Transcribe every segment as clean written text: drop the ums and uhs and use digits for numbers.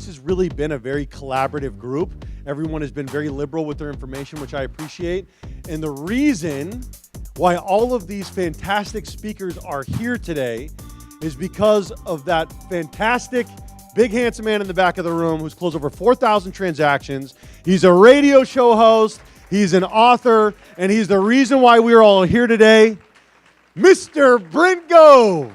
this has really been a very collaborative group. Everyone has been very liberal with their information, which I appreciate. And the reason why all of these fantastic speakers are here today is because of that fantastic, big, handsome man in the back of the room who's closed over 4,000 transactions. He's a radio show host, he's an author, and he's the reason why we're all here today, Mr. Brent Gove.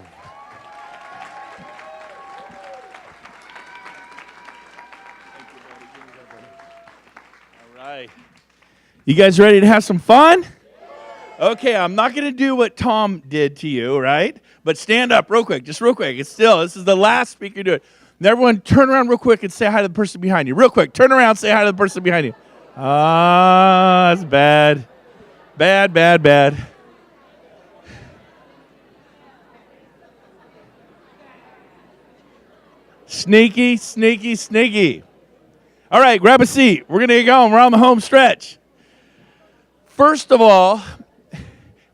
You guys ready to have some fun? Okay, I'm not going to do what Tom did to you, right? But stand up real quick, just real quick. This is the last speaker to do it. And everyone turn around real quick and say hi to the person behind you. Real quick, turn around, say hi to the person behind you. Ah, that's bad. Bad, bad, bad. Sneaky, sneaky, sneaky. All right, grab a seat. We're going to get going. We're on the home stretch. First of all,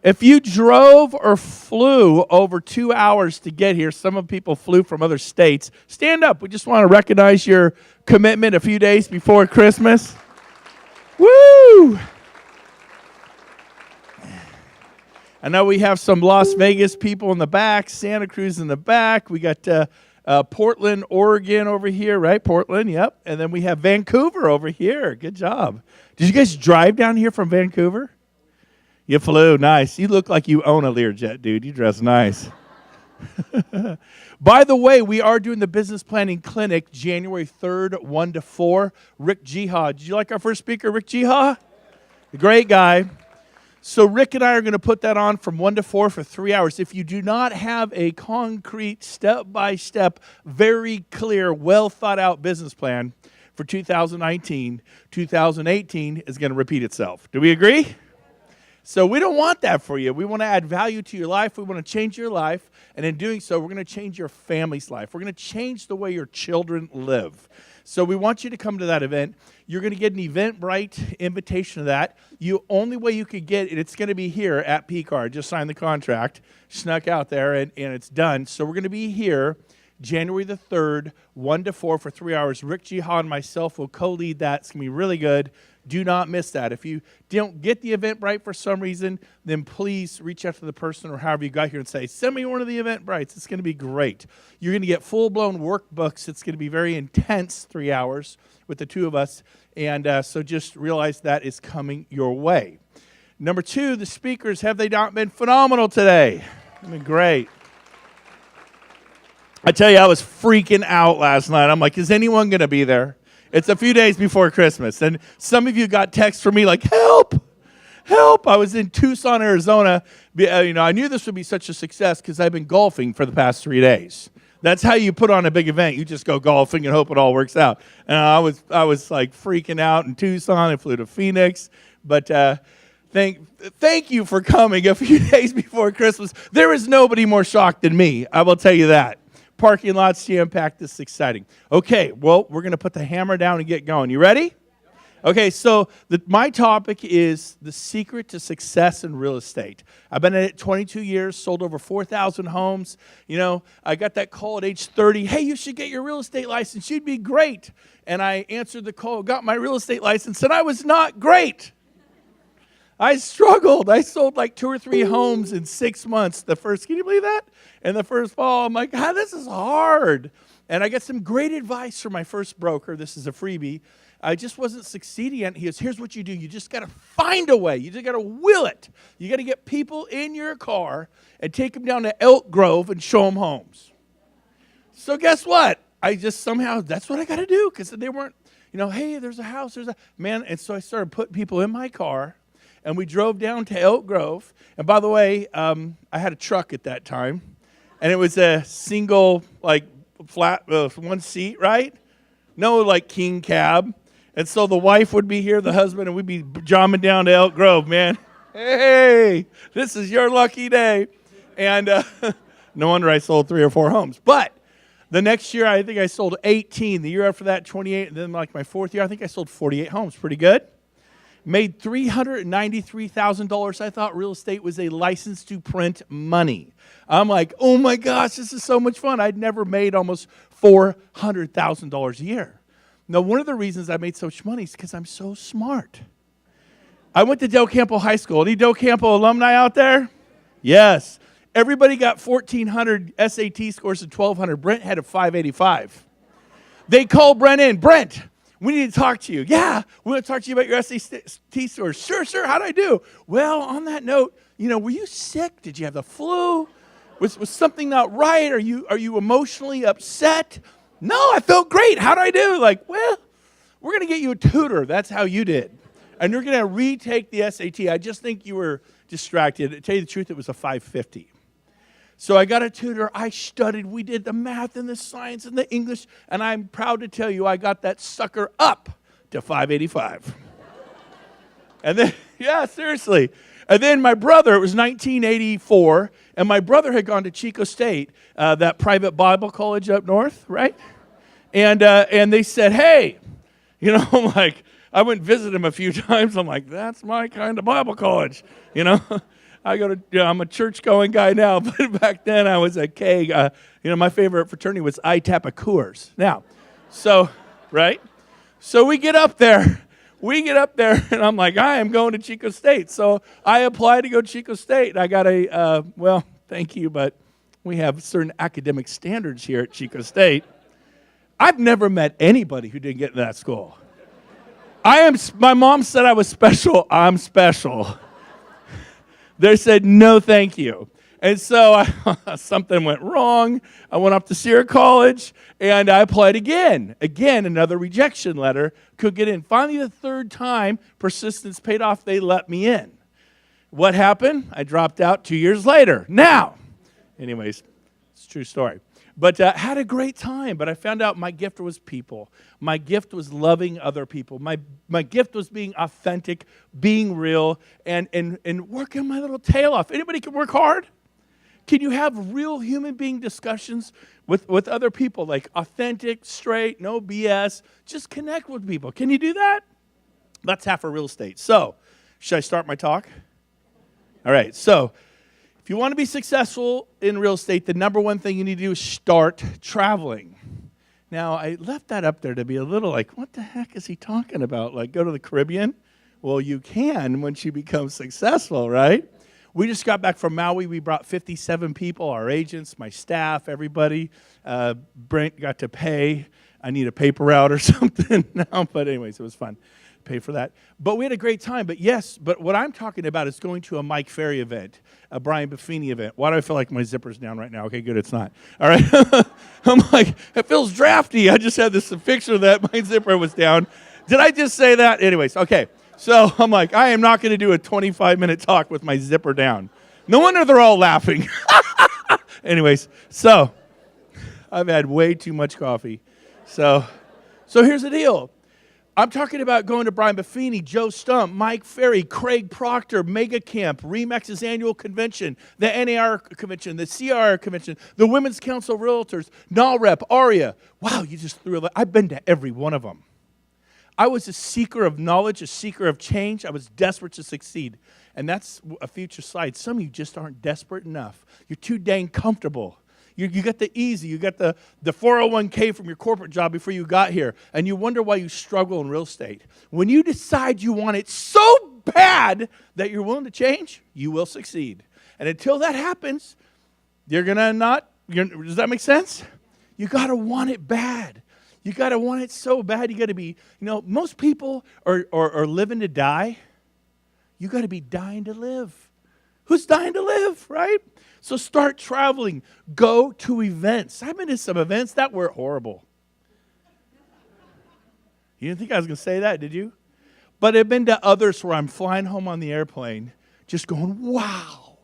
if you drove or flew over 2 hours to get here, some of people flew from other states, stand up. We just want to recognize your commitment a few days before Christmas. Woo! I know we have some Las Vegas people in the back, Santa Cruz in the back. We got Portland, Oregon over here, right? Portland, yep. And then we have Vancouver over here. Good job. Did you guys drive down here from Vancouver? You flew. Nice. You look like you own a Learjet, dude. You dress nice. By the way, we are doing the Business Planning Clinic January 3rd, 1 to 4. Rick Jiha. Did you like our first speaker, Rick Jiha? A great guy. So Rick and I are going to put that on from 1 to 4 for 3 hours. If you do not have a concrete, step-by-step, very clear, well-thought-out business plan for 2019, 2018 is going to repeat itself. Do we agree? So we don't want that for you. We want to add value to your life. We want to change your life. And in doing so, we're going to change your family's life. We're going to change the way your children live. So we want you to come to that event. You're going to get an Eventbrite invitation to that. The only way you could get it, it's going to be here at PCAR. Just sign the contract, snuck out there, and it's done. So we're going to be here January the 3rd, 1 to 4 for 3 hours. Rick Jiha and myself will co-lead that. It's going to be really good. Do not miss that. If you don't get the Eventbrite for some reason, then please reach out to the person or however you got here and say, send me one of the Eventbrites. It's going to be great. You're going to get full-blown workbooks. It's going to be very intense 3 hours with the two of us. And so just realize that is coming your way. Number 2, the speakers, have they not been phenomenal today? They've been great. I tell you, I was freaking out last night. I'm like, is anyone going to be there? It's a few days before Christmas. And some of you got texts from me like, help, help. I was in Tucson, Arizona. I knew this would be such a success because I've been golfing for the past 3 days. That's how you put on a big event. You just go golfing and hope it all works out. And I was like freaking out in Tucson. I flew to Phoenix. But thank you for coming a few days before Christmas. There is nobody more shocked than me. I will tell you that. Parking lots jam-packed. This is exciting. Okay, well, we're going to put the hammer down and get going. You ready? Okay, so my topic is the secret to success in real estate. I've been at it 22 years, sold over 4,000 homes. I got that call at age 30. Hey, you should get your real estate license. You'd be great. And I answered the call, got my real estate license, and I was not great. I struggled. I sold like 2 or 3 homes in 6 months. Can you believe that? In the first fall, I'm like, this is hard. And I got some great advice from my first broker. This is a freebie. I just wasn't succeeding. And he goes, here's what you do. You just got to find a way. You just got to will it. You got to get people in your car and take them down to Elk Grove and show them homes. So guess what? That's what I got to do because they weren't, hey, there's a house, man. And so I started putting people in my car. And we drove down to Elk Grove. And by the way, I had a truck at that time. And it was a single, flat, one seat, right? No, king cab. And so the wife would be here, the husband, and we'd be jomming down to Elk Grove, man. Hey, this is your lucky day. And no wonder I sold 3 or 4 homes. But the next year, I think I sold 18. The year after that, 28. And then my 4th year, I think I sold 48 homes. Pretty good. Made $393,000. I thought real estate was a license to print money. I'm like, oh my gosh, this is so much fun. I'd never made almost $400,000 a year. Now, one of the reasons I made so much money is because I'm so smart. I went to Del Campo High School. Any Del Campo alumni out there? Yes. Everybody got 1,400 SAT scores and 1,200. Brent had a 585. They called Brent in. Brent, we need to talk to you. Yeah, we want to talk to you about your SAT scores. Sure. How'd I do? Well, on that note, were you sick? Did you have the flu? Was something not right? Are you emotionally upset? No, I felt great. How'd I do? Like, well, we're going to get you a tutor. That's how you did. And you're going to retake the SAT. I just think you were distracted. To tell you the truth, it was a 550. So I got a tutor. I studied. We did the math and the science and the English. And I'm proud to tell you I got that sucker up to 585. And then, yeah, seriously. And then my brother, it was 1984, and my brother had gone to Chico State, that private Bible college up north, right? And they said, hey, I'm like, I went and visited him a few times. I'm like, that's my kind of Bible college, I'm a church-going guy now, but back then I was a K. My favorite fraternity was I Tappa Coors. Now, right? So we get up there, and I'm like, I am going to Chico State. So I applied to go to Chico State. I got thank you, but we have certain academic standards here at Chico State. I've never met anybody who didn't get into that school. My mom said I was special. I'm special. They said, no, thank you. And so something went wrong. I went off to Sierra College, and I applied again. Again, another rejection letter. Could get in. Finally, the third time, persistence paid off. They let me in. What happened? I dropped out 2 years later. Now, anyways, it's a true story. But had a great time. But I found out my gift was people. My gift was loving other people. My gift was being authentic, being real, and working my little tail off. Anybody can work hard? Can you have real human being discussions with other people, like authentic, straight, no BS? Just connect with people. Can you do that? That's half of real estate. So, should I start my talk? All right, so if you want to be successful in real estate, the number one thing you need to do is start traveling. Now, I left that up there to be a little like, what the heck is he talking about? Like, go to the Caribbean? Well, you can once you become successful, right? We just got back from Maui. We brought 57 people, our agents, my staff, everybody. Brent got to pay. I need a paper route or something now. But anyways, it was fun. Pay for that. But we had a great time. But what I'm talking about is going to a Mike Ferry event, a Brian Buffini event. Why do I feel like my zipper's down right now? Okay, good, it's not. All right. I'm like, it feels drafty. I just had this picture that my zipper was down. Did I just say that? Anyways, okay. So I'm like, I am not going to do a 25-minute talk with my zipper down. No wonder they're all laughing. Anyways, so I've had way too much coffee. So here's the deal. I'm talking about going to Brian Buffini, Joe Stump, Mike Ferry, Craig Proctor, Mega Camp, RE/MAX's annual convention, the NAR convention, the CR convention, the Women's Council of Realtors, NALREP, ARIA. Wow, you just threw a lot. I've been to every one of them. I was a seeker of knowledge, a seeker of change. I was desperate to succeed. And that's a future slide. Some of you just aren't desperate enough. You're too dang comfortable. You got the easy. You got the 401k from your corporate job before you got here. And you wonder why you struggle in real estate. When you decide you want it so bad that you're willing to change, you will succeed. And until that happens, you're going to not. Does that make sense? You got to want it bad. You got to want it so bad. You got to be, most people are living to die. You got to be dying to live. Who's dying to live, right? So start traveling. Go to events. I've been to some events that were horrible. You didn't think I was going to say that, did you? But I've been to others where I'm flying home on the airplane just going, wow.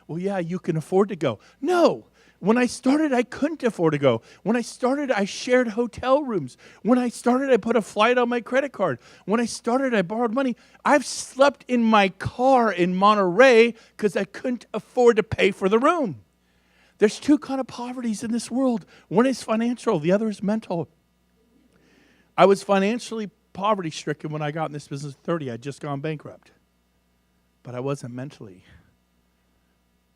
Well, yeah, you can afford to go. No. When I started, I couldn't afford to go. When I started, I shared hotel rooms. When I started, I put a flight on my credit card. When I started, I borrowed money. I've slept in my car in Monterey because I couldn't afford to pay for the room. There's two kinds of poverties in this world. One is financial. The other is mental. I was financially poverty-stricken when I got in this business at 30. I'd just gone bankrupt. But I wasn't mentally.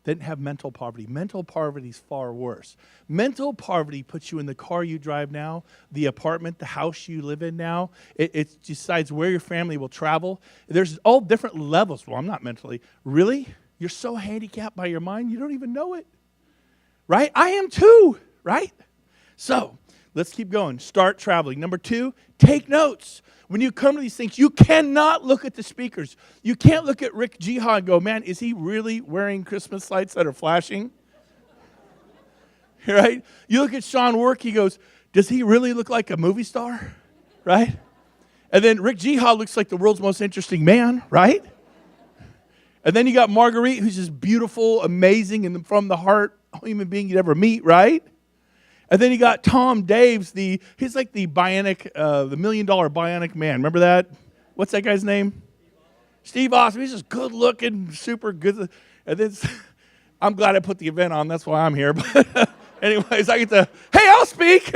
Didn't have mental poverty. Mental poverty is far worse. Mental poverty puts you in the car you drive now, the apartment, the house you live in now. It decides where your family will travel. There's all different levels. Well, I'm not mentally. Really? You're so handicapped by your mind, you don't even know it. Right? I am too, right? So, let's keep going. Start traveling. Number 2, take notes. When you come to these things, you cannot look at the speakers. You can't look at Rick Gove and go, man, is he really wearing Christmas lights that are flashing? Right? You look at Sean work, he goes, does he really look like a movie star? Right? And then Rick Gove looks like the world's most interesting man, right? And then you got Marguerite, who's just beautiful, amazing, and from the heart human being you'd ever meet, right? And then you got Tom Daves, he's like the bionic, the $1 million bionic man. Remember that? What's that guy's name? Steve Austin. He's just good looking, super good. And then I'm glad I put the event on. That's why I'm here. But anyways, I get to, hey, I'll speak.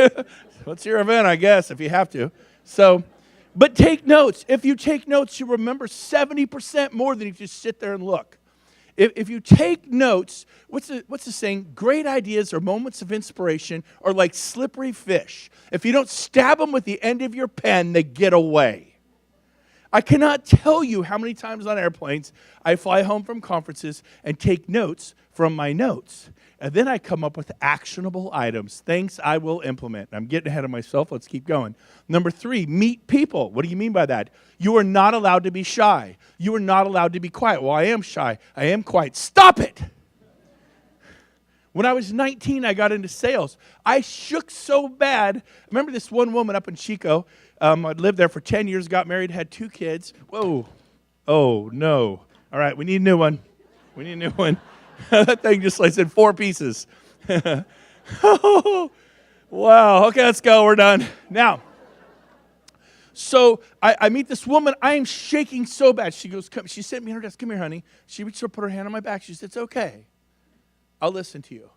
What's your event, I guess, if you have to. So, but take notes. If you take notes, you remember 70% more than if you just sit there and look. If you take notes, what's the saying? Great ideas or moments of inspiration are like slippery fish. If you don't stab them with the end of your pen, they get away. I cannot tell you how many times on airplanes I fly home from conferences and take notes from my notes. And then I come up with actionable items, things I will implement. I'm getting ahead of myself. Let's keep going. Number 3, meet people. What do you mean by that? You are not allowed to be shy. You are not allowed to be quiet. Well, I am shy. I am quiet. Stop it! When I was 19, I got into sales. I shook so bad. I remember this one woman up in Chico. I'd lived there for 10 years, got married, had 2 kids. Whoa. Oh, no. All right, we need a new one. We need a new one. That thing just like said 4 pieces. Oh, wow. Okay, let's go. We're done. Now, so I meet this woman. I am shaking so bad. She goes, come. She sent me her desk. Come here, honey. She reached over, put her hand on my back. She said, it's okay. I'll listen to you.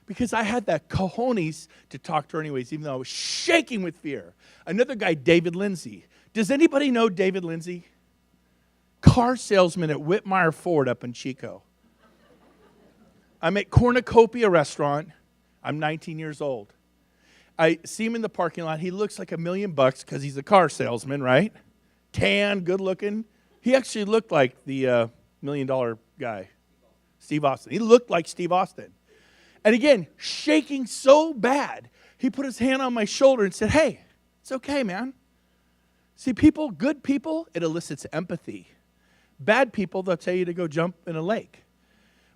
Because I had that cojones to talk to her anyways, even though I was shaking with fear. Another guy, David Lindsay. Does anybody know David Lindsay? Car salesman at Whitmire Ford up in Chico. I'm at Cornucopia Restaurant. I'm 19 years old. I see him in the parking lot. He looks like $1 million because he's a car salesman, right? Tan, good looking. He actually looked like the $1 million guy, Steve Austin. He looked like Steve Austin. And again, shaking so bad, he put his hand on my shoulder and said, hey, it's okay, man. See, people, good people, it elicits empathy. Bad people, they'll tell you to go jump in a lake.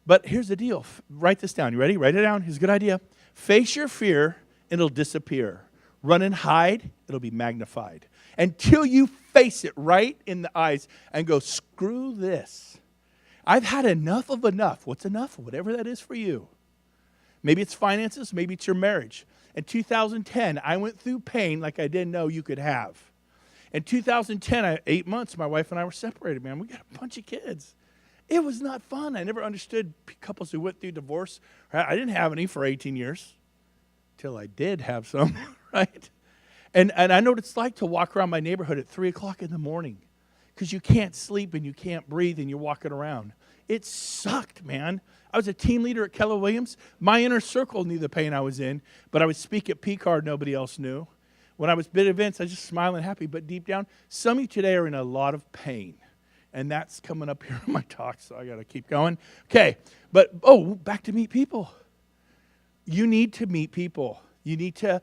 But here's the deal. Write this down. You ready? Write it down. Here's a good idea. Face your fear, and it'll disappear. Run and hide, it'll be magnified. Until you face it right in the eyes and go, screw this. I've had enough of enough. What's enough? Whatever that is for you. Maybe it's finances. Maybe it's your marriage. In 2010, I went through pain like I didn't know you could have. In 2010, 8 months, my wife and I were separated, man. We got a bunch of kids. It was not fun. I never understood couples who went through divorce. I didn't have any for 18 years till I did have some, right? And I know what it's like to walk around my neighborhood at 3 o'clock in the morning because you can't sleep and you can't breathe and you're walking around. It sucked, man. I was a team leader at Keller Williams. My inner circle knew the pain I was in, but I would speak at P-Card, nobody else knew. When I was at events, I was just smiling happy, but deep down, some of you today are in a lot of pain. And that's coming up here in my talk, so I got to keep going. Okay, but, back to meet people. You need to meet people. You need to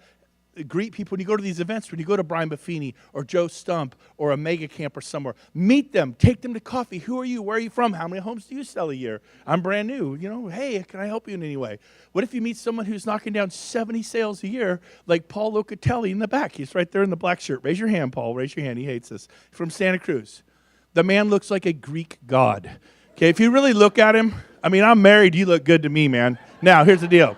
greet people when you go to these events, when you go to Brian Buffini or Joe Stump or a mega camp or somewhere. Meet them. Take them to coffee. Who are you? Where are you from? How many homes do you sell a year? I'm brand new. Hey, can I help you in any way? What if you meet someone who's knocking down 70 sales a year, like Paul Locatelli in the back? He's right there in the black shirt. Raise your hand, Paul. Raise your hand. He hates this. From Santa Cruz. The man looks like a Greek god. Okay, if you really look at him, I'm married. You look good to me, man. Now, here's the deal.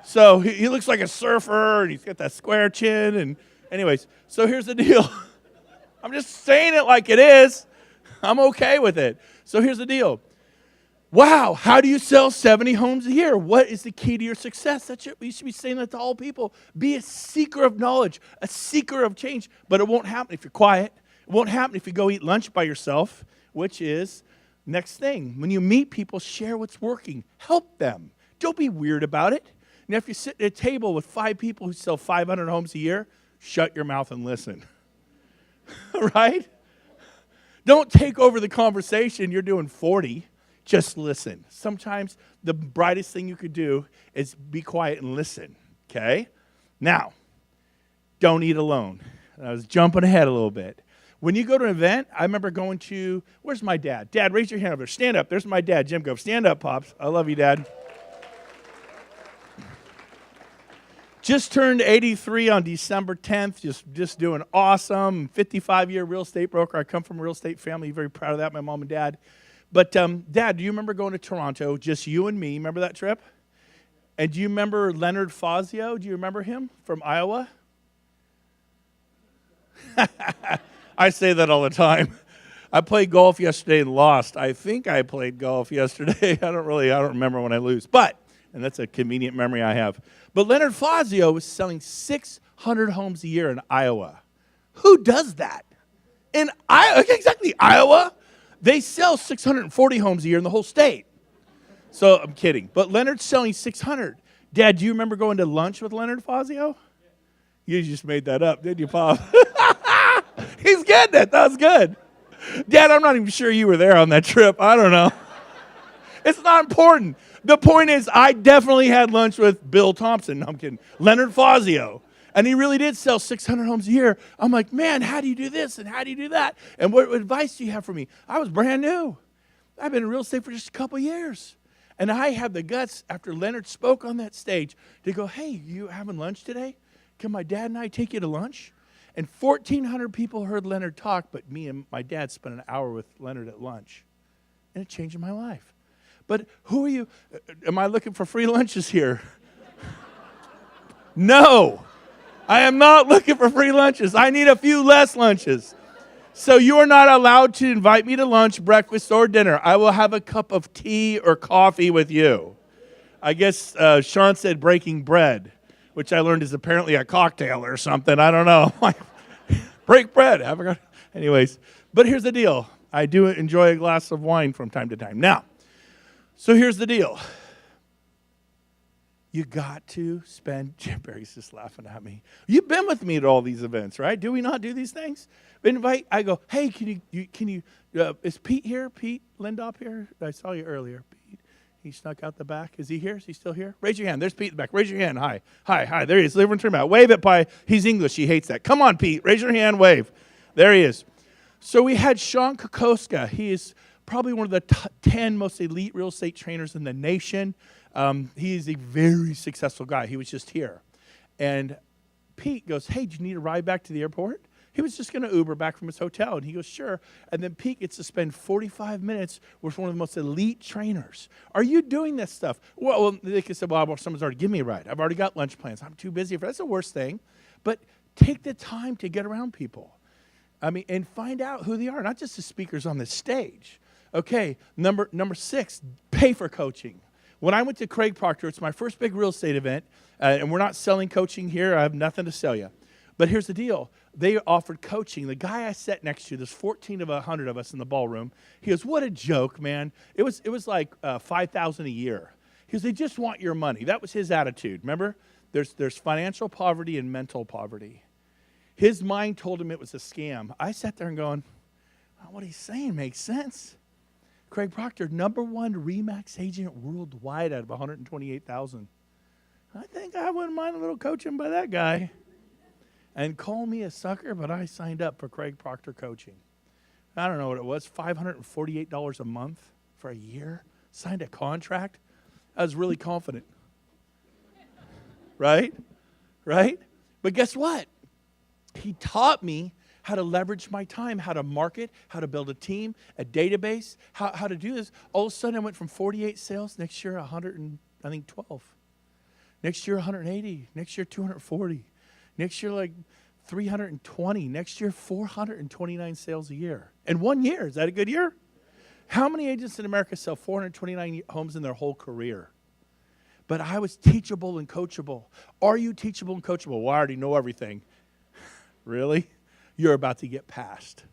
So he looks like a surfer, and he's got that square chin. And anyways, so here's the deal. I'm just saying it like it is. I'm okay with it. So here's the deal. Wow, how do you sell 70 homes a year? What is the key to your success? You should be saying that to all people. Be a seeker of knowledge, a seeker of change, but it won't happen if you're quiet. It won't happen if you go eat lunch by yourself, which is next thing. When you meet people, share what's working. Help them. Don't be weird about it. Now, if you sit at a table with 5 people who sell 500 homes a year, shut your mouth and listen. Right? Don't take over the conversation. You're doing 40. Just listen. Sometimes the brightest thing you could do is be quiet and listen. Okay? Now, don't eat alone. I was jumping ahead a little bit. When you go to an event, I remember going to, where's my dad? Dad, raise your hand over there. Stand up. There's my dad, Jim Gove. Stand up, Pops. I love you, Dad. Just turned 83 on December 10th. Just doing awesome. 55-year real estate broker. I come from a real estate family. Very proud of that, my mom and dad. But, Dad, do you remember going to Toronto, just you and me? Remember that trip? And do you remember Leonard Fazio? Do you remember him from Iowa? I say that all the time. I played golf yesterday and lost. I think I played golf yesterday. I don't remember when I lose. And that's a convenient memory I have. But Leonard Fazio was selling 600 homes a year in Iowa. Who does that? In Iowa? Exactly, Iowa. They sell 640 homes a year in the whole state. So I'm kidding. But Leonard's selling 600. Dad, do you remember going to lunch with Leonard Fazio? You just made that up, didn't you, Pop? He's getting it. That was good. Dad, I'm not even sure you were there on that trip. I don't know. It's not important. The point is, I definitely had lunch with Bill Thompson. No, I'm kidding. Leonard Fazio. And he really did sell 600 homes a year. I'm like, man, how do you do this and how do you do that? And what advice do you have for me? I was brand new. I've been in real estate for just a couple years. And I had the guts, after Leonard spoke on that stage, to go, hey, you having lunch today? Can my dad and I take you to lunch? And 1,400 people heard Leonard talk, but me and my dad spent an hour with Leonard at lunch. And it changed my life. But who are you? Am I looking for free lunches here? No. I am not looking for free lunches. I need a few less lunches. So you are not allowed to invite me to lunch, breakfast, or dinner. I will have a cup of tea or coffee with you. I guess Sean said breaking bread, which I learned is apparently a cocktail or something. I don't know. Break bread. Anyways, but here's the deal. I do enjoy a glass of wine from time to time. Now, so here's the deal. You got to spend, Jim Barry's just laughing at me. You've been with me at all these events, right? Do we not do these things? I go, hey, can you, is Pete here? Pete Lindop here? I saw you earlier, Pete. He snuck out the back. Is he here? Is he still here? Raise your hand. There's Pete in the back. Raise your hand. Hi. There he is. Live and turn out. Wave at Pi. He's English. He hates that. Come on, Pete. Raise your hand. Wave. There he is. So we had Sean Kokoska. He is probably one of the 10 most elite real estate trainers in the nation. He is a very successful guy. He was just here. And Pete goes, hey, do you need a ride back to the airport? He was just going to Uber back from his hotel. And he goes, sure. And then Pete gets to spend 45 minutes with one of the most elite trainers. Are you doing this stuff? Well, they could say, well, someone's already given me a ride. I've already got lunch plans. I'm too busy for that. That's the worst thing. But take the time to get around people. And find out who they are, not just the speakers on the stage. Okay, number 6, pay for coaching. When I went to Craig Proctor, it's my first big real estate event, and we're not selling coaching here. I have nothing to sell you. But here's the deal. They offered coaching. The guy I sat next to, there's 14 of 100 of us in the ballroom. He goes, what a joke, man. It was like $5,000 a year. He goes, they just want your money. That was his attitude. Remember? There's financial poverty and mental poverty. His mind told him it was a scam. I sat there and going, oh, what he's saying makes sense. Craig Proctor, #1 RE/MAX agent worldwide out of 128,000. I think I wouldn't mind a little coaching by that guy. And call me a sucker, but I signed up for Craig Proctor coaching. I don't know what it was, $548 a month for a year. Signed a contract. I was really confident. Right? But guess what? He taught me how to leverage my time, how to market, how to build a team, a database, how to do this. All of a sudden, I went from 48 sales. Next year, 112. Next year, 180. Next year, 240. Next year, like 320. Next year, 429 sales a year. In 1 year. Is that a good year? How many agents in America sell 429 homes in their whole career? But I was teachable and coachable. Are you teachable and coachable? Well, I already know everything. Really? You're about to get passed.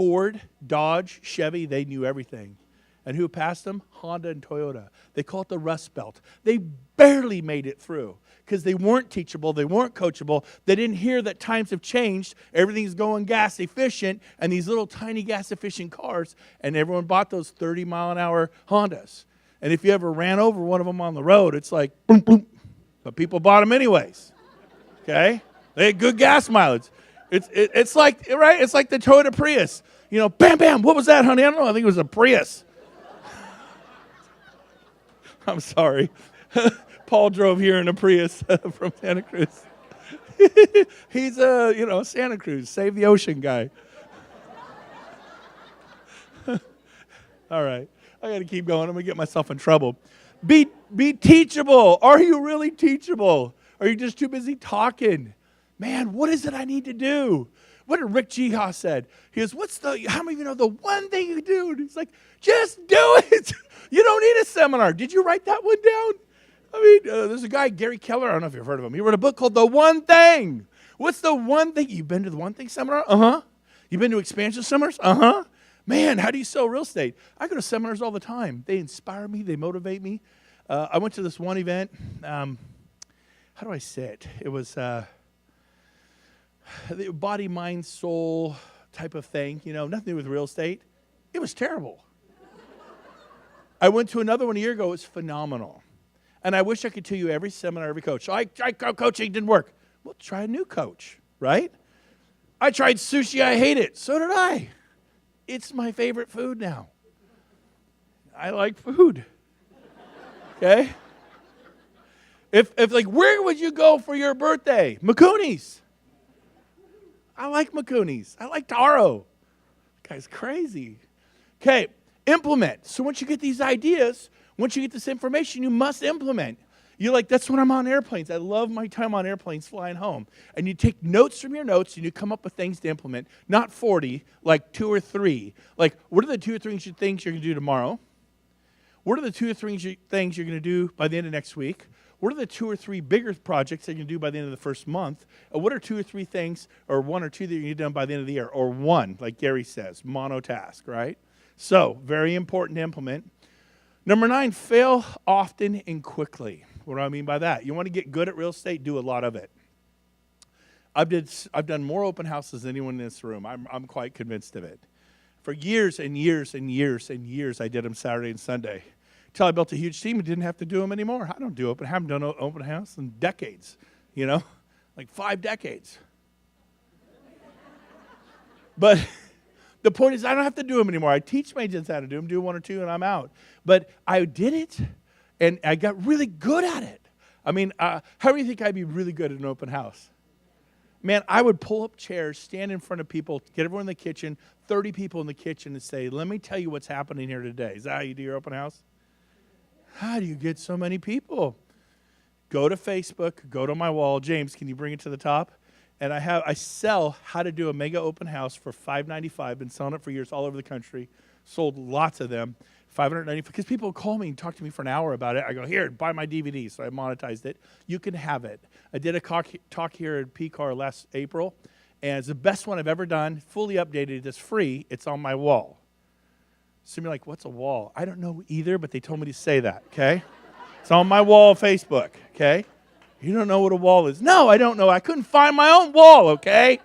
Ford, Dodge, Chevy, they knew everything. And who passed them? Honda and Toyota. They call it the Rust Belt. They barely made it through because they weren't teachable, they weren't coachable. They didn't hear that times have changed, everything's going gas efficient, and these little tiny gas efficient cars, and everyone bought those 30-mile-an-hour Hondas. And if you ever ran over one of them on the road, it's like, boom, boom. But people bought them anyways, okay? They had good gas mileage. It's like, right? It's like the Toyota Prius. You know, bam, bam, what was that, honey? I don't know, I think it was a Prius. I'm sorry. Paul drove here in a Prius from Santa Cruz. He's a, Santa Cruz, save the ocean guy. All right. I got to keep going. I'm going to get myself in trouble. Be teachable. Are you really teachable? Are you just too busy talking? Man, what is it I need to do? What did Rick Jihas said? He goes, how many of you know the one thing you do? And he's like, just do it. You don't need a seminar. Did you write that one down? I mean, there's a guy, Gary Keller. I don't know if you've heard of him. He wrote a book called The One Thing. What's the one thing? You've been to the One Thing seminar? Uh-huh. You've been to expansion seminars? Uh-huh. Man, how do you sell real estate? I go to seminars all the time. They inspire me. They motivate me. I went to this one event. How do I say it? It was the body, mind, soul type of thing. Nothing to do with real estate. It was terrible. I went to another one a year ago. It was phenomenal. And I wish I could tell you every seminar, every coach. I tried coaching, didn't work. Well, try a new coach, right? I tried sushi. I hate it. So did I. It's my favorite food now. I like food. Okay? If where would you go for your birthday? McCooney's. I like McCooney's. I like Taro. That guy's crazy. Okay, implement. So once you get these ideas, once you get this information, you must implement. You're like, that's when I'm on airplanes. I love my time on airplanes flying home. And you take notes from your notes and you come up with things to implement. Not 40, like 2 or 3. Like, what are the 2 or 3 things you're going to do tomorrow? What are the 2 or 3 things you're going to do by the end of next week? What are the 2 or 3 bigger projects that you're going to do by the end of the first month? What are 2 or 3 things, or 1 or 2 that you're going to do done by the end of the year? Or 1, like Gary says, monotask, right? So, very important to implement. Number 9, fail often and quickly. What do I mean by that? You want to get good at real estate, do a lot of it. I've done more open houses than anyone in this room. I'm quite convinced of it. For years and years and years and years, I did them Saturday and Sunday. Until I built a huge team and didn't have to do them anymore. I don't do haven't done an open house in decades, like 5 decades. But the point is I don't have to do them anymore. I teach my agents how to do them, do 1 or 2, and I'm out. But I did it, and I got really good at it. I mean, how do you think I'd be really good at an open house? Man, I would pull up chairs, stand in front of people, get everyone in the kitchen, 30 people in the kitchen, and say, let me tell you what's happening here today. Is that how you do your open house? How do you get so many people? Go to Facebook, go to my wall. James, can you bring it to the top? And I sell how to do a mega open house for $5.95. Been selling it for years all over the country. Sold lots of them. $595, because people call me and talk to me for an hour about it. I go, here, buy my DVD. So I monetized it. You can have it. I did a talk here at PCAR last April, and it's the best one I've ever done. Fully updated. It's free. It's on my wall. So you're like, what's a wall? I don't know either, but they told me to say that, okay? It's on my wall of Facebook, okay? You don't know what a wall is. No, I don't know. I couldn't find my own wall, okay?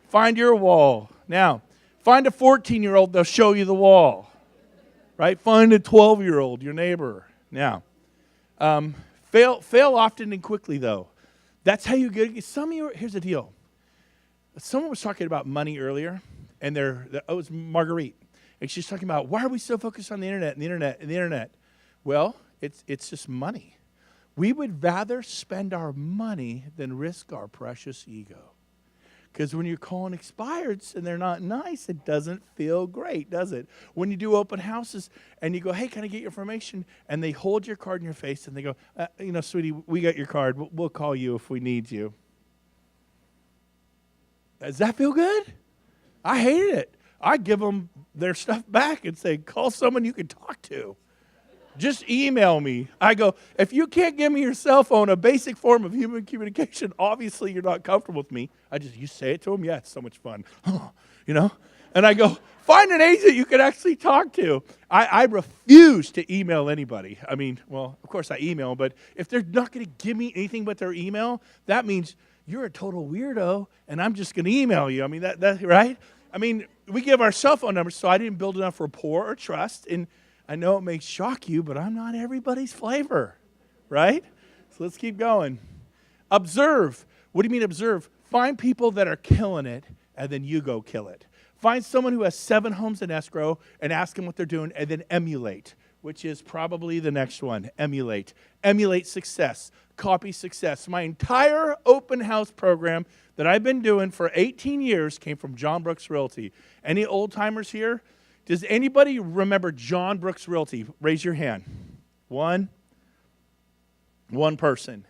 Find your wall. Now, find a 14-year-old. They'll show you the wall. Right? Find a 12-year-old, your neighbor. Now, fail often and quickly, though. That's how you get it. Here's the deal. Someone was talking about money earlier, and it was Marguerite. And she's talking about, why are we so focused on the internet and the internet and the internet? Well, it's just money. We would rather spend our money than risk our precious ego. Because when you're calling expireds and they're not nice, it doesn't feel great, does it? When you do open houses and you go, hey, can I get your information? And they hold your card in your face and they go, sweetie, we got your card. We'll call you if we need you. Does that feel good? I hated it. I give them their stuff back and say, call someone you can talk to. Just email me. I go, if you can't give me your cell phone, a basic form of human communication, obviously you're not comfortable with me. You say it to them. Yeah, it's so much fun. And I go, find an agent you can actually talk to. I refuse to email anybody. I mean, well, of course I email, but if they're not going to give me anything but their email, that means you're a total weirdo, and I'm just going to email you. I mean, that right? I mean, we give our cell phone numbers, so I didn't build enough rapport or trust. And I know it may shock you, but I'm not everybody's flavor, right? So let's keep going. Observe. What do you mean observe? Find people that are killing it, and then you go kill it. Find someone who has 7 homes in escrow and ask them what they're doing, and then emulate, which is probably the next one. Emulate. Emulate success. Copy success. My entire open house program that I've been doing for 18 years came from John Brooks Realty. Any old timers here? Does anybody remember John Brooks Realty? Raise your hand. One person.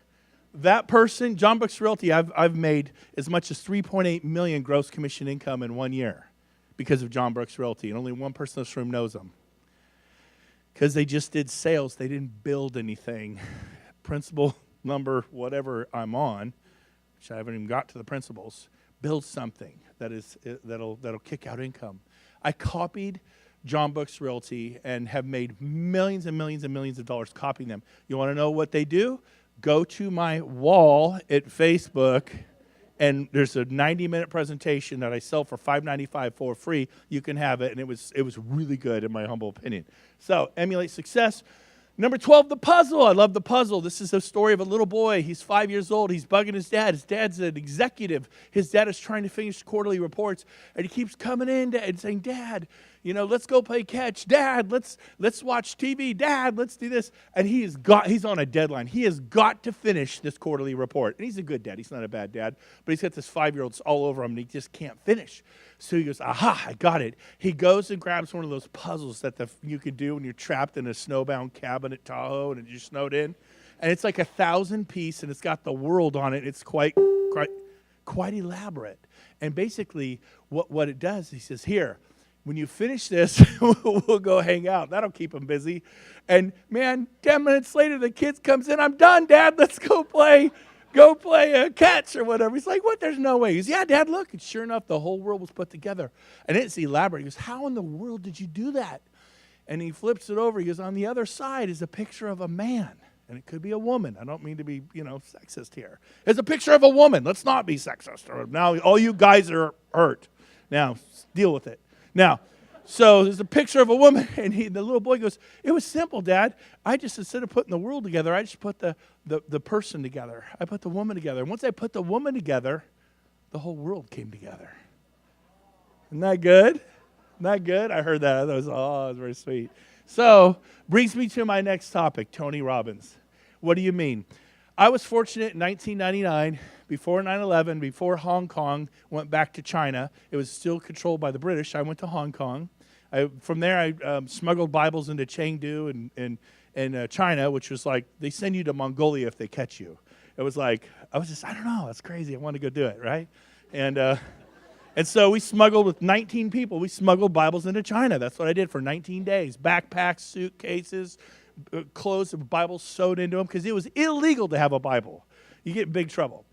That person, John Brooks Realty, I've made as much as $3.8 million gross commission income in 1 year because of John Brooks Realty, and only one person in this room knows them. Because they just did sales. They didn't build anything. Principal number, whatever I'm on, which I haven't even got to the principles, build something that'll kick out income. I copied John Brooks Realty and have made millions and millions and millions of dollars copying them. You want to know what they do? Go to my wall at Facebook, and there's a 90-minute presentation that I sell for $5.95 for free. You can have it, and it was really good in my humble opinion. So, emulate success. Number 12, the puzzle. I love the puzzle. This is a story of a little boy. He's 5 years old. He's bugging his dad. His dad's an executive. His dad is trying to finish quarterly reports, and he keeps coming in and saying, Dad, let's go play catch. Dad, let's watch TV. Dad, let's do this. And he's on a deadline. He has got to finish this quarterly report. And he's a good dad. He's not a bad dad. But he's got this 5-year-old all over him, and he just can't finish. So he goes, aha, I got it. He goes and grabs one of those puzzles that you could do when you're trapped in a snowbound cabin at Tahoe and you're snowed in. And it's like 1,000 piece, and it's got the world on it. It's quite elaborate. And basically, what it does, he says, here, when you finish this, we'll go hang out. That'll keep him busy. And man, 10 minutes later, the kid comes in. I'm done, Dad. Let's go play a catch or whatever. He's like, what? There's no way. He goes, yeah, Dad, look. And sure enough, the whole world was put together. And it's elaborate. He goes, how in the world did you do that? And he flips it over. He goes, on the other side is a picture of a man. And it could be a woman. I don't mean to be, sexist here. It's a picture of a woman. Let's not be sexist. Now, all you guys are hurt. Now, deal with it. Now, so there's a picture of a woman, and the little boy goes, it was simple, Dad. I just, instead of putting the world together, I just put the person together. I put the woman together. And once I put the woman together, the whole world came together. Isn't that good? Not good? I heard that. That was very sweet. So, brings me to my next topic, Tony Robbins. What do you mean? I was fortunate in 1999, before 9/11, before Hong Kong went back to China. It was still controlled by the British. I went to Hong Kong. From there, I smuggled Bibles into Chengdu and China, which was like, they send you to Mongolia if they catch you. It was like, I don't know, that's crazy. I want to go do it, right? And so we smuggled with 19 people. We smuggled Bibles into China. That's what I did for 19 days. Backpacks, suitcases, clothes with Bibles sewed into them, because it was illegal to have a Bible. You get in big trouble.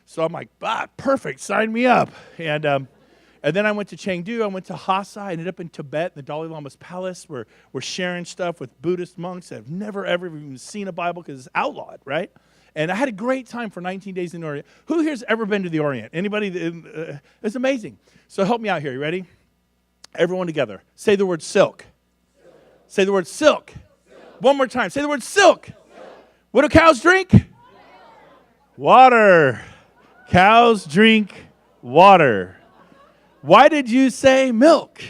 So I'm like, perfect, sign me up. And then I went to Chengdu. I went to Lhasa. I ended up in Tibet, in the Dalai Lama's palace. We're sharing stuff with Buddhist monks that have never, ever even seen a Bible because it's outlawed, right? And I had a great time for 19 days in the Orient. Who here's ever been to the Orient? Anybody? It's amazing. So help me out here. You ready? Everyone together. Say the word silk. Say the word silk. One more time. Say the word silk. What do cows drink? Water. Cows drink water. Why did you say milk?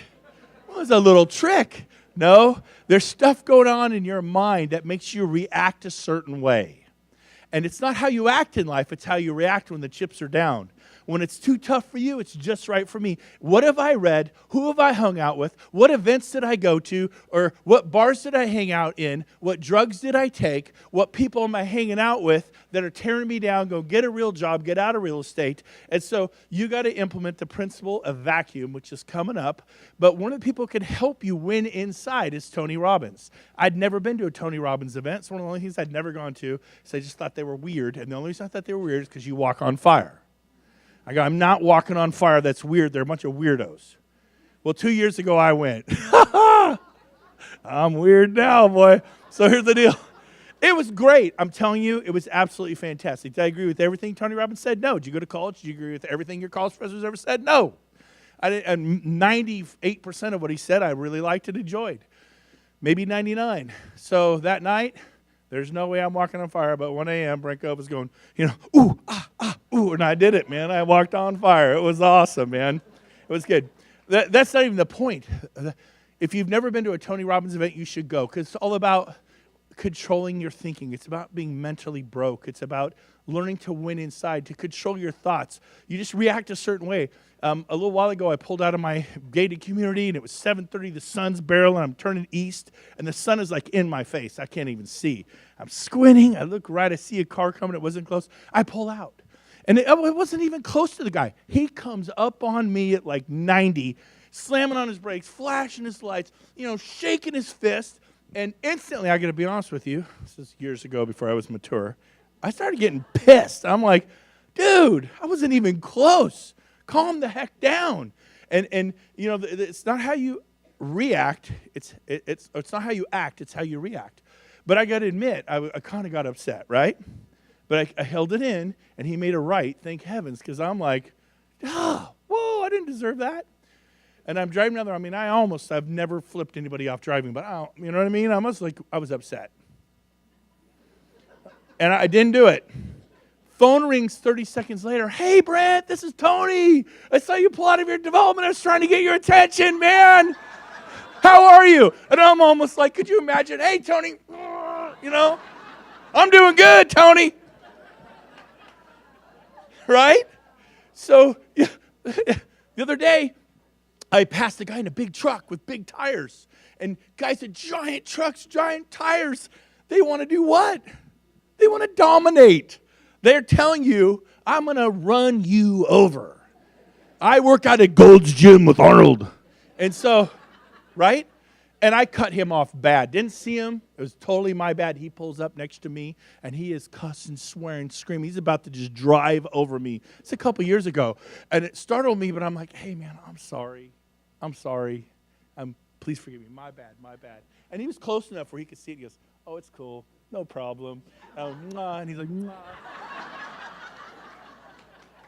Well, it was a little trick. No, there's stuff going on in your mind that makes you react a certain way. And it's not how you act in life, it's how you react when the chips are down. When it's too tough for you, it's just right for me. What have I read? Who have I hung out with? What events did I go to? Or what bars did I hang out in? What drugs did I take? What people am I hanging out with that are tearing me down? Go get a real job, get out of real estate. And so you got to implement the principle of vacuum, which is coming up. But one of the people who can help you win inside is Tony Robbins. I'd nenever been to a Tony Robbins event. It's one of the only things I'd never gone to. So I just thought they were weird. And the only reason I thought they were weird is because you walk on fire. I'm not walking on fire. That's weird. They're a bunch of weirdos. Well, 2 years ago I went. I'm weird now, boy. So here's the deal. It was great. I'm telling you, it was absolutely fantastic. Did I agree with everything Tony Robbins said? No. Did you go to college? Did you agree with everything your college professors ever said? No. And 98% of what he said I really liked and enjoyed. Maybe 99. So that night, there's no way I'm walking on fire, but 1 a.m., Brent Gove was going, ooh, ooh, and I did it, man. I walked on fire. It was awesome, man. It was good. That's not even the point. If you've never been to a Tony Robbins event, you should go, because it's all about controlling your thinking. It's about being mentally broke. It's about learning to win inside, to control your thoughts. You just react a certain way. A little while ago, I pulled out of my gated community, and it was 7:30. The sun's barreling. I'm turning east, and the sun is like in my face. I can't even see. I'm squinting. I look right. I see a car coming. It wasn't close. I pull out, and it wasn't even close to the guy. He comes up on me at like 90, slamming on his brakes, flashing his lights, shaking his fist. And instantly, I got to be honest with you, this is years ago before I was mature, I started getting pissed. I'm like, dude, I wasn't even close. Calm the heck down. And it's not how you react. It's not how you act. It's how you react. But I got to admit, I kind of got upset, right? But I held it in, and he made a right, thank heavens, because I'm like, whoa, I didn't deserve that. And I'm driving down there. I've never flipped anybody off driving, but you know what I mean? I was upset. And I didn't do it. Phone rings 30 seconds later. Hey, Brent, this is Tony. I saw you pull out of your development. I was trying to get your attention, man. How are you? And I'm almost like, could you imagine? Hey, Tony, I'm doing good, Tony. Right? So the other day, I passed a guy in a big truck with big tires. And guys with giant trucks, giant tires, they want to do what? They want to dominate. They're telling you, I'm going to run you over. I work out at Gold's Gym with Arnold. And so, right? And I cut him off bad. Didn't see him. It was totally my bad. He pulls up next to me, and he is cussing, swearing, screaming. He's about to just drive over me. It's a couple years ago. And it startled me, but I'm like, hey, man, I'm sorry. Please forgive me. My bad. And he was close enough where he could see it. He goes, oh, it's cool. No problem. And he's like, mwah.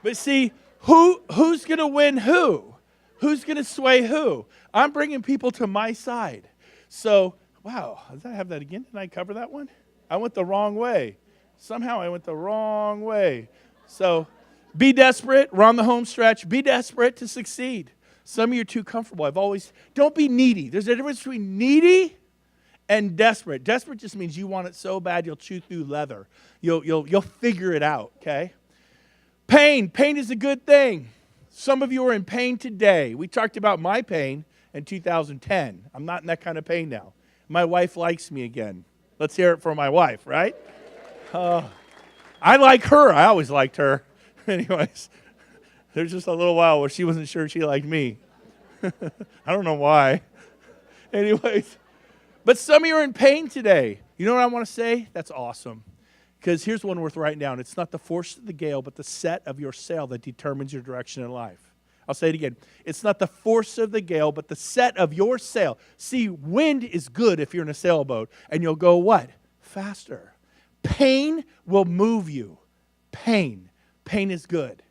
But see, who's going to win who? Who's going to sway who? I'm bringing people to my side. So, wow, did I have that again? Did I cover that one? I went the wrong way. Somehow I went the wrong way. So, be desperate. We're on the home stretch. Be desperate to succeed. Some of you are too comfortable. Don't be needy. There's a difference between needy and desperate. Desperate just means you want it so bad you'll chew through leather. You'll figure it out, okay? Pain is a good thing. Some of you are in pain today. We talked about my pain in 2010. I'm not in that kind of pain now. My wife likes me again. Let's hear it for my wife, right? I like her. I always liked her. Anyways, there's just a little while where she wasn't sure she liked me. I don't know why. Anyways, but some of you are in pain today. You know what I want to say? That's awesome. Because here's one worth writing down. It's not the force of the gale, but the set of your sail that determines your direction in life. I'll say it again. It's not the force of the gale, but the set of your sail. See, wind is good if you're in a sailboat, and you'll go what? Faster. Pain will move you. Pain is good.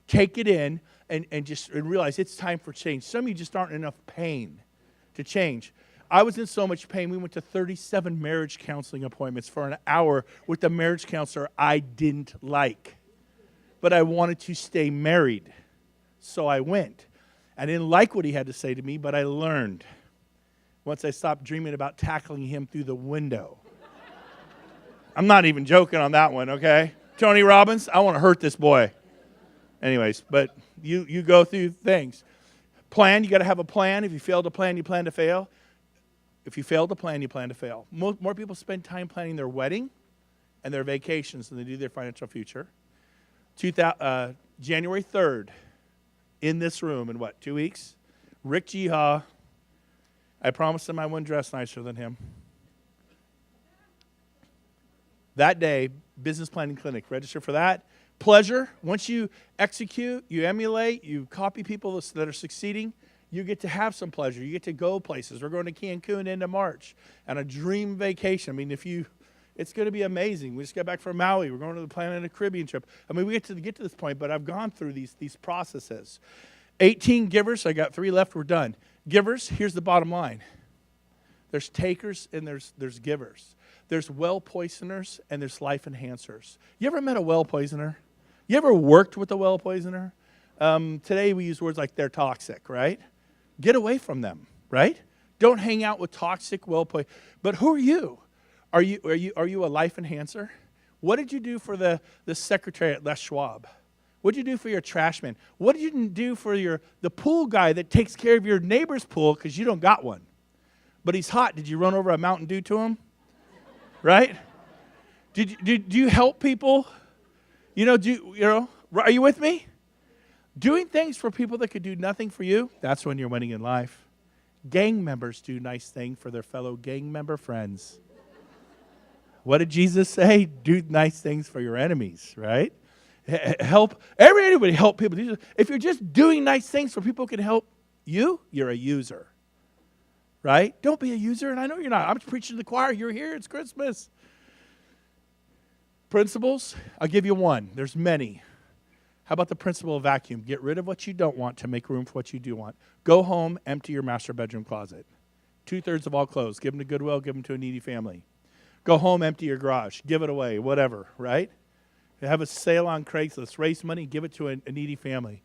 Take it in and realize it's time for change. Some of you just aren't in enough pain to change. I was in so much pain, we went to 37 marriage counseling appointments for an hour with a marriage counselor I didn't like. But I wanted to stay married, so I went. I didn't like what he had to say to me, but I learned once I stopped dreaming about tackling him through the window. I'm not even joking on that one, okay? Tony Robbins, I want to hurt this boy. Anyways, but you go through things. Plan, you got to have a plan. If you fail to plan, you plan to fail. If you fail to plan, you plan to fail. More people spend time planning their wedding and their vacations than they do their financial future. January 3rd, in this room in 2 weeks? Rick Jiha, I promised him I wouldn't dress nicer than him. That day, business planning clinic. Register for that. Pleasure. Once you execute, you emulate, you copy people that are succeeding, You get to have some pleasure. You get to go places. We're going to Cancun into March on a dream vacation. I mean, it's going to be amazing. We just got back from Maui. We're going to the Planet of the Caribbean trip. I mean, we get to this point, but I've gone through these processes. 18 givers. I got 3 left. We're done. Givers, here's the bottom line. There's takers and there's givers. There's well poisoners and there's life enhancers. You ever met a well poisoner? You ever worked with a well poisoner? Today we use words like they're toxic, right? Get away from them, right? Don't hang out with toxic well poisoners. But who are you? Are you a life enhancer? What did you do for the secretary at Les Schwab? What did you do for your trash man? What did you do for the pool guy that takes care of your neighbor's pool because you don't got one? But he's hot. Did you run over a Mountain Dew to him? Right? Do you help people? Are you with me? Doing things for people that could do nothing for you, that's when you're winning in life. Gang members do nice things for their fellow gang member friends. What did Jesus say? Do nice things for your enemies, right? Everybody help people. If you're just doing nice things for people who can help you, you're a user, right? Don't be a user, and I know you're not. I'm preaching to the choir. You're here. It's Christmas. Principles, I'll give you one. There's many. How about the principle of vacuum? Get rid of what you don't want to make room for what you do want. Go home, empty your master bedroom closet. 2/3 of all clothes. Give them to Goodwill, give them to a needy family. Go home, empty your garage. Give it away, whatever, right? Have a sale on Craigslist. Raise money, give it to a needy family.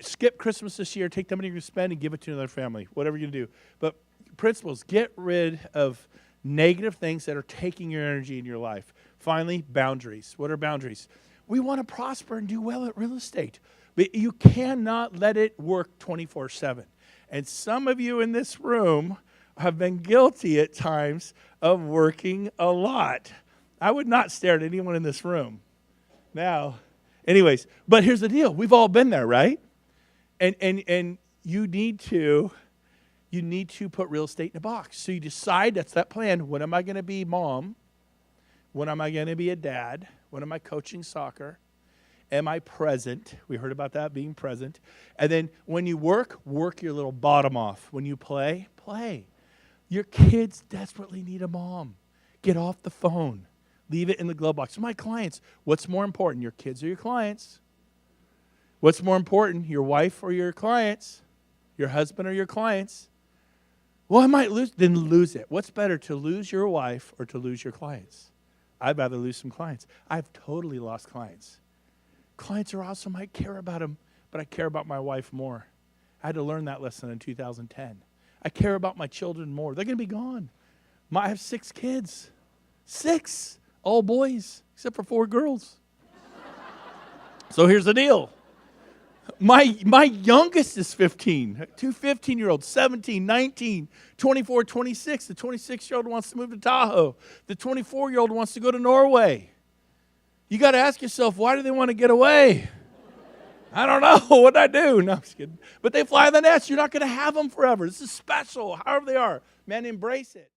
Skip Christmas this year. Take the money you're going to spend and give it to another family, whatever you're going to do. But principles, get rid of negative things that are taking your energy in your life. Finally, boundaries. What are boundaries? We want to prosper and do well at real estate. But you cannot let it work 24/7. And some of you in this room have been guilty at times of working a lot. I would not stare at anyone in this room. Now, anyways, but here's the deal. We've all been there, right? And you need to put real estate in a box. So you decide, that's that plan. When am I going to be mom? When am I going to be a dad? When am I coaching soccer? Am I present? We heard about that, being present. And then when you work your little bottom off. When you play. Your kids desperately need a mom. Get off the phone. Leave it in the glove box. My clients, what's more important, your kids or your clients? What's more important, your wife or your clients? Your husband or your clients? Well, I might lose, then lose it. What's better, to lose your wife or to lose your clients? I'd rather lose some clients. I've totally lost clients. Clients are awesome. I care about them, but I care about my wife more. I had to learn that lesson in 2010. I care about my children more. They're going to be gone. I have 6 kids. 6. All boys, except for 4 girls. So here's the deal. My youngest is 15. 2 15-year-olds, 17, 19, 24, 26. The 26-year-old wants to move to Tahoe. The 24-year-old wants to go to Norway. You got to ask yourself, why do they want to get away? I don't know. What'd I do? No, I'm just kidding. But they fly the nest. You're not going to have them forever. This is special, however they are. Man, embrace it.